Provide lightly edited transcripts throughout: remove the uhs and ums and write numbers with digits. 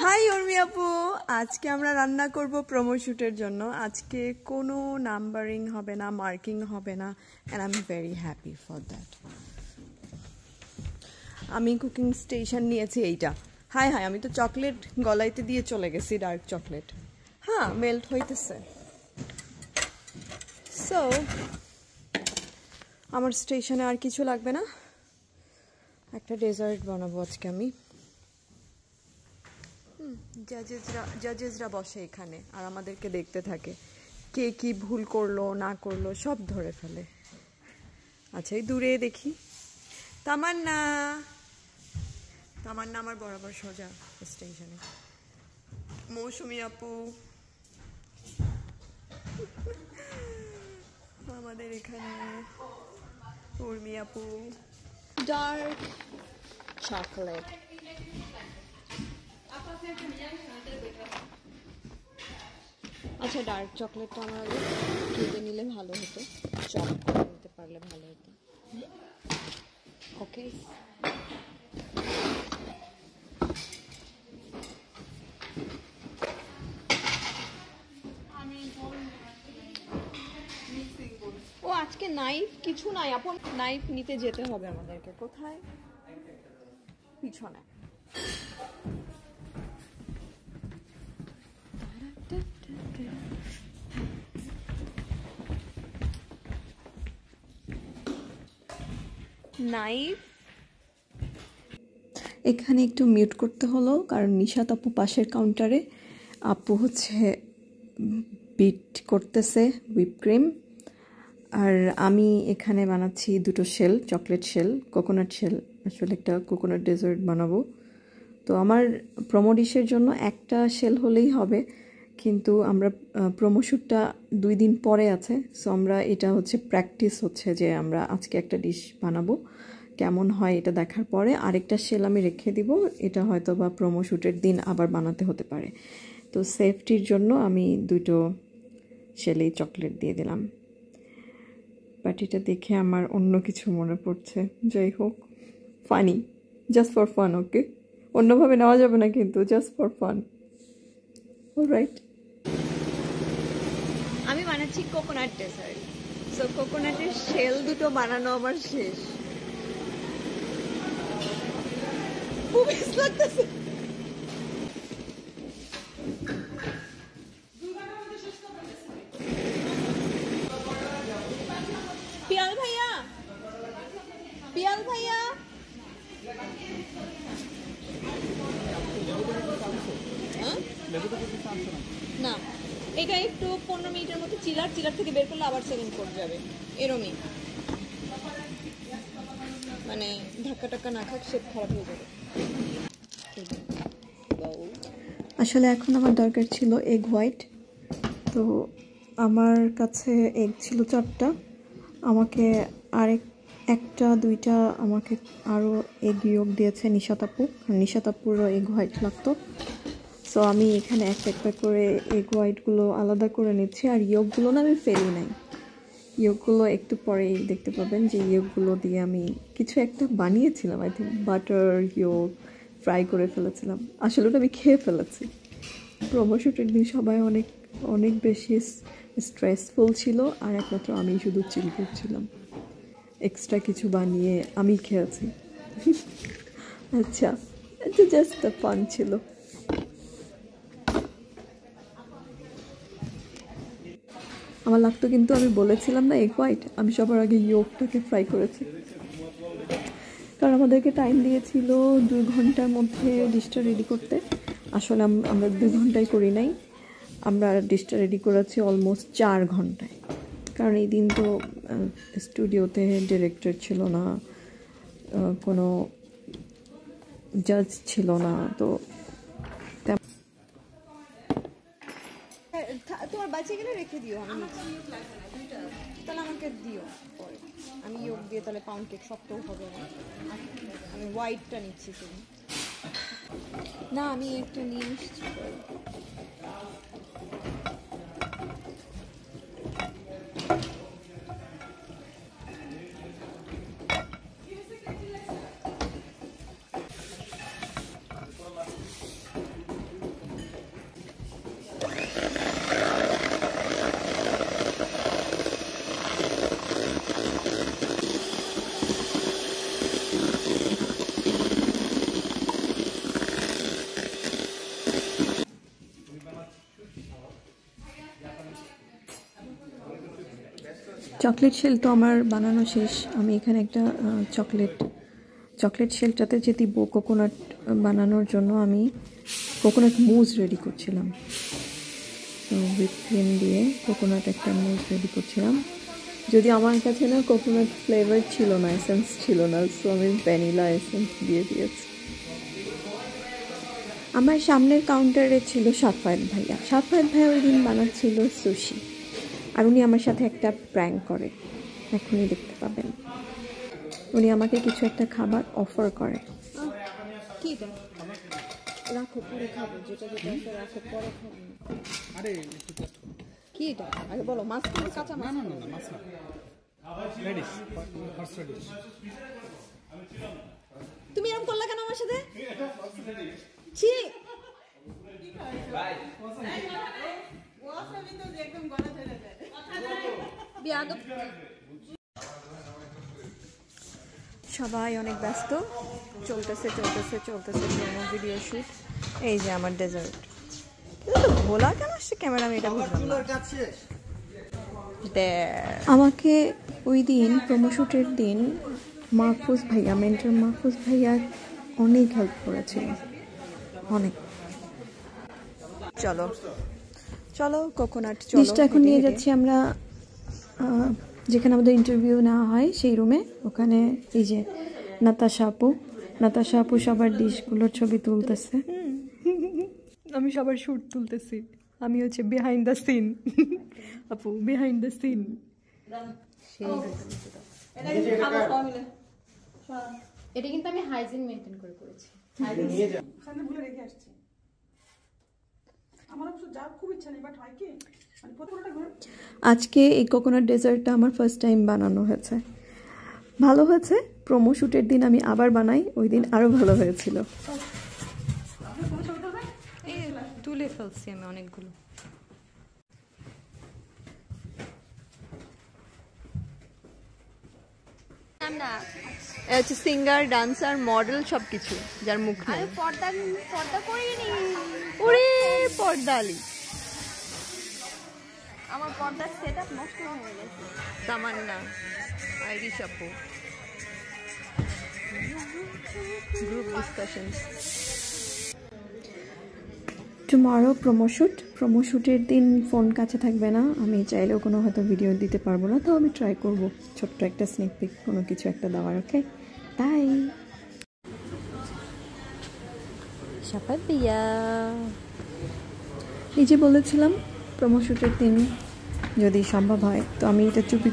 High Urmi আপু, আজকে আমরা রান্না করব প্রোমো শুটের জন্য। আজকে কোনো নাম্বারিং হবে না, মার্কিং হবে না, and I am very happy for that. আমি কুকিং স্টেশন নিয়েছি এইটা। হাই হাই, আমি তো চকলেট গলাইতে দিয়ে চলে গেছি, ডার্ক চকলেট। হ্যাঁ, মেল্ট হইতেছে। সো আমার স্টেশনে আর কিছু লাগবে না, একটা ডেজার্ট বানাবো আজকে আমি। জাজেসরা বসে এখানে আর আমাদেরকে দেখতে থাকে, কে কি ভুল করলো না করলো সব ধরে ফেলে। আচ্ছা, এই দূরে দেখি তামান্না। তামান্না আমার বরাবর সোজা স্টেশনে। মৌসুমী আপু আমাদের এখানে, উর্মি আপু। Dark chocolate. আচ্ছা, ডার্ক চকলেটটা আমার কেটে নিলে ভালো হতো, চপ করে নিতে পারলে ভালো হতো। ওকে, ও আজকে নাইফ কিছু নাই আপন, নাইফ নিতে যেতে হবে আমাদেরকে। কোথায়? পিছনে। নাইফ এখানে একটু মিউট করতে হলো, কারণ নিশাত আপু পাশের কাউন্টারে, আপু হচ্ছে বিট করতেছে হুইপ ক্রিম, আর আমি এখানে বানাচ্ছি দুটো shell, chocolate shell, coconut shell. আসলে একটা কোকোনাট ডেজার্ট বানাবো। তো আমার প্রোমো ডিশের জন্য একটা শেল হলেই হবে, কিন্তু আমরা প্রোমো শ্যুটটা 2 দিন পরে আছে। সো আমরা এটা হচ্ছে প্র্যাকটিস হচ্ছে যে আমরা আজকে একটা ডিশ বানাবো, কেমন হয় এটা দেখার পরে আরেকটা শেল আমি রেখে দিব। এটা হয়তো বা প্রোমো শ্যুটের দিন আবার বানাতে হতে পারে। তো সেফটির জন্য আমি 2টো শেলেই চকলেট দিয়ে দিলাম। বাট এটা দেখে আমার অন্য কিছু মনে পড়ছে। যাই হোক, ফানি, জাস্ট ফর ফান। ওকে, অন্যভাবে নেওয়া যাবে না কিন্তু, জাস্ট ফর ফান। অলরাইট, আমি বানাচ্ছি কোকোনাট ডেজার্ট। সো কোকোনাটের শেল 2টো বানানো আমার শেষ। খুব বেশ লাগতেছে। পিয়াল ভাইয়া, পিয়াল ভাইয়া, না এটা একটু 15 মিনিটের মতো চিলার থেকে বের করলে আবার সেকেন্ড কোট যাবে, এরমই। মানে ধাক্কা টাক্কা না খাক, শেপ খারাপ হয়ে যাবে। আসলে এখন আমার দরকার ছিল এগ হোয়াইট। তো আমার কাছে এগ ছিল 4টা, আমাকে একটা 2টা আমাকে আরও এগ ইয়োগ দিয়েছে নিশাত আপু, আর নিশাত আপুরও এগ হোয়াইট লাগতো। সো আমি এখানে একটা করে এগ হোয়াইটগুলো আলাদা করে নিচ্ছি, আর ইয়োগগুলো না আমি ফেলি নাই। ইয়োগগুলো একটু পরেই দেখতে পাবেন যে ইয়োগগুলো দিয়ে আমি কিছু একটা বানিয়েছিলাম। I think butter yoke fry করে ফেলেছিলাম। আসলে ওটা আমি খেয়ে ফেলেছি। প্রোমো শ্যুটের দিন সবাই অনেক অনেক বেশি স্ট্রেসফুল ছিল, আর একমাত্র আমি শুধু চিল করছিলাম। এক্সট্রা কিছু বানিয়ে আমি খেয়েছি। আচ্ছা, এটা জাস্ট ফান ছিল। আমার লাগতো, কিন্তু আমি বলেছিলাম না এগ হোয়াইট, আমি সবার আগে ইয়োগটাকে ফ্রাই করেছি, কারণ আমাদেরকে টাইম দিয়েছিল 2 ঘন্টার মধ্যে ডিশটা রেডি করতে। আসলে আমরা 2 ঘন্টায় করি নাই, আমরা ডিশটা রেডি করেছি অলমোস্ট 4 ঘন্টায়। কারণ এই দিন তো স্টুডিওতে ডিরেক্টর ছিল না, কোনো জাজ ছিল না। তো তোমার বাচ্চা গেলে রেখে দিও, আমি তাহলে আমাকে দিও পরে। আমি ইয়োগ দিয়ে তাহলে পাউন্ড কেক শক্তও হবে না। আমি হোয়াইটটা নিচ্ছি শুধু। না, আমি একটা নিয়ে এসেছি। চকলেট শেল তো আমার বানানো শেষ। আমি এখানে একটা চকলেট শেলটাতে যে দিব কোকোনাট বানানোর জন্য আমি কোকোনাট মুজ রেডি করছিলাম। তো হুইপ ক্রিম দিয়ে কোকোনাট একটা মুজ রেডি করছিলাম। যদি আমার কাছে না কোকোনাট ফ্লেভার ছিল না, এসেন্স ছিল না, সো আমি ভ্যানিলা এসেন্স দিয়ে দিয়েছি। আমার সামনের কাউন্টারে ছিল সাফায়েত ভাইয়া। সাফায়েত ভাইয়া ওই দিন বানাচ্ছিল সুশি, আর উনি আমার সাথে একটা প্র্যাঙ্ক করে, এখনই দেখতে পাবেন। উনি আমাকে কিছু একটা খাবার অফার করে। কি রাখো পরে খাবো, যেটা যেটা রাখো পরে খাবো। আরে কি এটা আগে বলো। মাছ কি কাঁচা মাছ? না মাছ না, রেডিশ, ফার্স্ট রেডিশ। তুমি এরকম করলা কেন আমার সাথে? ছি ভাই ওয়াসাবি তো একদম গলা ধরে যায়। বিয়াদব। সবাই অনেক ব্যস্ত, চলতেছে ভিডিও শুট। এই যে আমার ডেজার্ট। ভোলা কেন আসছে ক্যামেরা? আমি এটা বুঝলাম না। আমাকে ওই দিন প্রোমোশুটের দিন মাহফুজ ভাইয়া, মেন্টর মাহফুজ ভাইয়া অনেক হেল্প করেছিল, অনেক। চলো কোকোনাট ডিশটা এখন নিয়ে যাচ্ছি আমরা যেখানে আমাদের ইন্টারভিউ নেওয়া হয় সেই রুমে। ওখানে এই যে নাতাশা আপু সবার ডিশগুলোর ছবি তুলতেছে। আমি সবার শুট তুলতেছি, আমি হচ্ছে বিহাইন্ড দ্য সিন। আপু বিহাইন্ড দ্য সিন। এটা কিন্তু আমি হাইজিন মেইনটেইন করে করেছি। আজকে এই কোকোনাট ডেজার্টটা আমার ফার্স্ট টাইম বানানো হয়েছে, ভালো হয়েছে। প্রোমো শ্যুটের দিন আমি আবার বানাই, ওই দিন আরো ভালো হয়েছিল। তুলে ফেলছি আমি অনেকগুলো। সিঙ্গার, ডান্সার, মডেল সবকিছু, যার মুখ নাই। পর্দা করিনি। ওরে পর্দালি, আমার পর্দার সেটআপ নষ্ট হয়ে গেছে। তামান্না, আইরিশ আপু, গ্রুপ ডিসকাশন। টুমরো প্রোমো শ্যুটের দিন ফোন কাছে থাকবে না। আমি চাইলেও কোনো হয়তো ভিডিও দিতে পারবো না, তো আমি ট্রাই করব ছোট্ট একটা স্নেক পিক, কোনো কিছু একটা দেওয়ার। ওকে, তাই সাফাত ভাইয়া নিজে বলেছিলাম প্রোমো শ্যুটের দিন যদি সম্ভব হয়, তো আমি এটা চুপি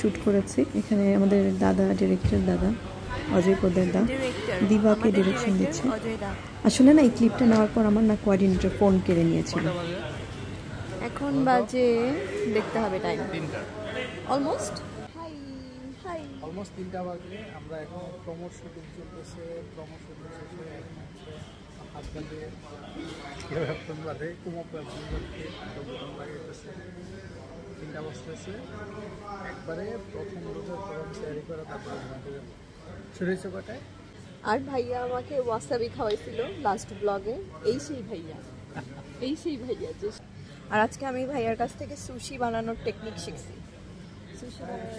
শ্যুট করেছি। এখানে আমাদের দাদা, ডিরেক্টর দাদা অজয় পোদ্দার দিবাকে ডিরেকশন দিচ্ছে। আসলে না এই ক্লিপটা নেওয়ার পর আমার না কোঅর্ডিনেটর ফোন কেড়ে নিয়েছিল। এখন বাজে দেখতে হবে টাইম অলমোস্ট 3টা বাজে। আমরা এখন প্রোমো শুটিং চলতেছে। প্রোমো শুটিং শেষে এখন হচ্ছে হাত বাজে বাজে লাগাইতেছে। 3টা বাজতেছে, একবারে প্রথম রোজের প্রথম তৈরি করা, তারপরে শুরু হয়েছে কটায়। আর ভাইয়া আমাকে ওয়াসাবি খাওয়াইছিল লাস্ট ব্লগে। এই সেই ভাইয়া যে। আর আজকে আমি ভাইয়ার কাছ থেকে সুশি বানানোর টেকনিক শিখছি। সুশি বানানোর